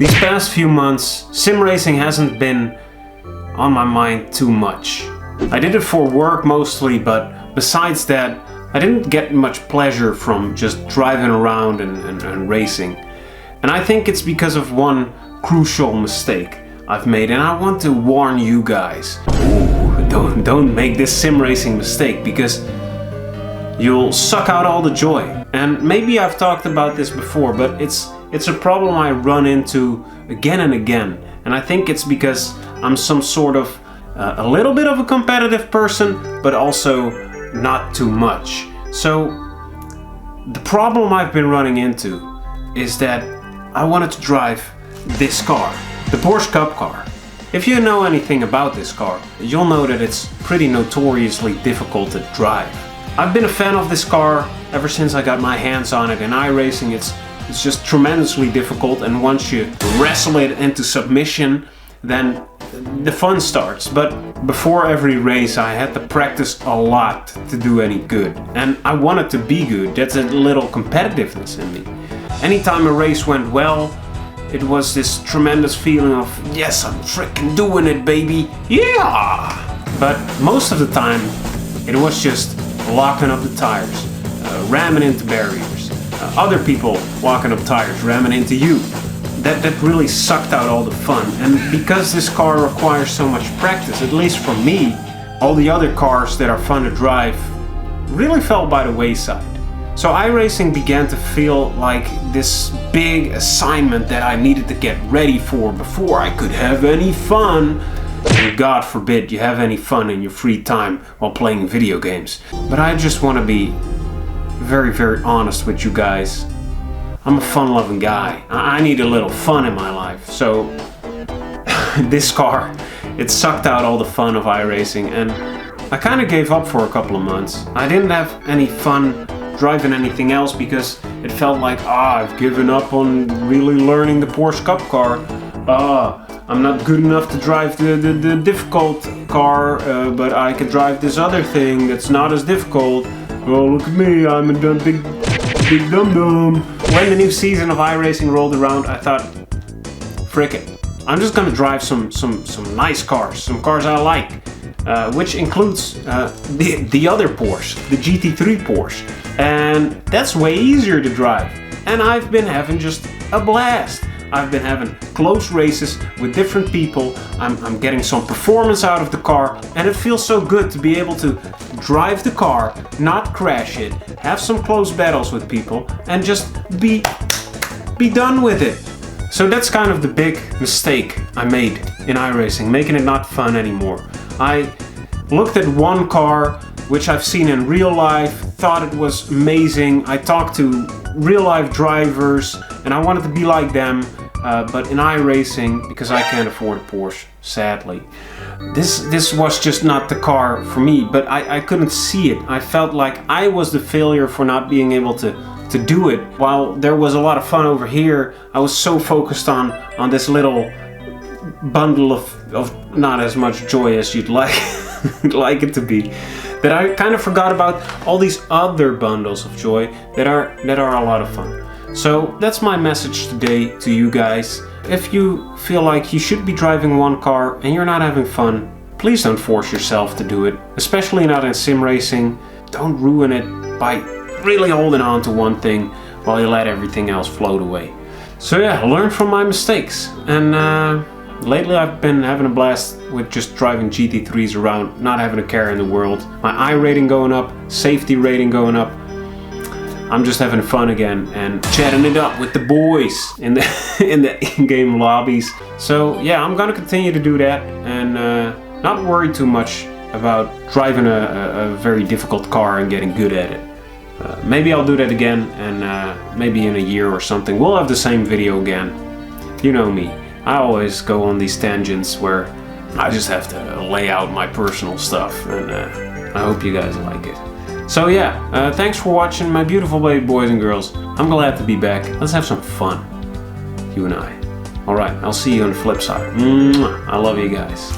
These past few months, sim racing hasn't been on my mind too much. I did it for work mostly, but besides that, I didn't get much pleasure from just driving around and racing. And I think it's because of one crucial mistake I've made, and I want to warn you guys. Ooh, don't make this sim racing mistake, because you'll suck out all the joy. And maybe I've talked about this before, but it's a problem I run into again and again. And I think it's because I'm some sort of a little bit of a competitive person, but also not too much. So the problem I've been running into is that I wanted to drive this car, the Porsche Cup car. If you know anything about this car, you'll know that it's pretty notoriously difficult to drive. I've been a fan of this car ever since I got my hands on it in iRacing. It's just tremendously difficult, and once you wrestle it into submission, then the fun starts. But before every race I had to practice a lot to do any good. And I wanted to be good. That's a little competitiveness in me. Anytime a race went well, it was this tremendous feeling of, yes, I'm freaking doing it, baby, yeah! But most of the time, it was just locking up the tires, ramming into barriers, other people locking up tires, ramming into you. That really sucked out all the fun. And because this car requires so much practice, at least for me, all the other cars that are fun to drive really fell by the wayside. So iRacing began to feel like this big assignment that I needed to get ready for before I could have any fun. And God forbid you have any fun in your free time while playing video games. But I just want to be very, very honest with you guys. I'm a fun-loving guy. I need a little fun in my life. So this car, it sucked out all the fun of iRacing, and I kind of gave up for a couple of months. I didn't have any fun driving anything else because it felt like, I've given up on really learning the Porsche Cup car. I'm not good enough to drive the difficult car, but I can drive this other thing that's not as difficult. Oh, look at me, I'm a big dum-dum. When the new season of iRacing rolled around, I thought, frick it, I'm just gonna drive some nice cars, some cars I like, which includes the other Porsche, the GT3 Porsche. And that's way easier to drive. And I've been having just a blast. I've been having close races with different people. I'm getting some performance out of the car, and it feels so good to be able to drive the car, not crash it, have some close battles with people, and just be done with it. So that's kind of the big mistake I made in iRacing, making it not fun anymore. I looked at one car which I've seen in real life, thought it was amazing. I talked to real life drivers and I wanted to be like them, but in iRacing, because I can't afford a Porsche, sadly, this was just not the car for me. But I couldn't see it. I felt like I was the failure for not being able to do it. While there was a lot of fun over here, I was so focused on this little bundle of not as much joy as you'd like like it to be, that I kind of forgot about all these other bundles of joy that are a lot of fun. So that's my message today to you guys. If you feel like you should be driving one car and you're not having fun, please don't force yourself to do it, especially not in sim racing. Don't ruin it by really holding on to one thing while you let everything else float away. So yeah, learn from my mistakes. And lately I've been having a blast with just driving GT3s around, not having a care in the world. My I rating going up, safety rating going up. I'm just having fun again and chatting it up with the boys in the in-game lobbies. So yeah, I'm gonna continue to do that and not worry too much about driving a very difficult car and getting good at it. Maybe I'll do that again, and maybe in a year or something we'll have the same video again. You know me, I always go on these tangents where I just have to lay out my personal stuff, and I hope you guys like it. So yeah, thanks for watching, my beautiful baby boys and girls. I'm glad to be back. Let's have some fun, you and I. Alright, I'll see you on the flip side. Mwah. I love you guys.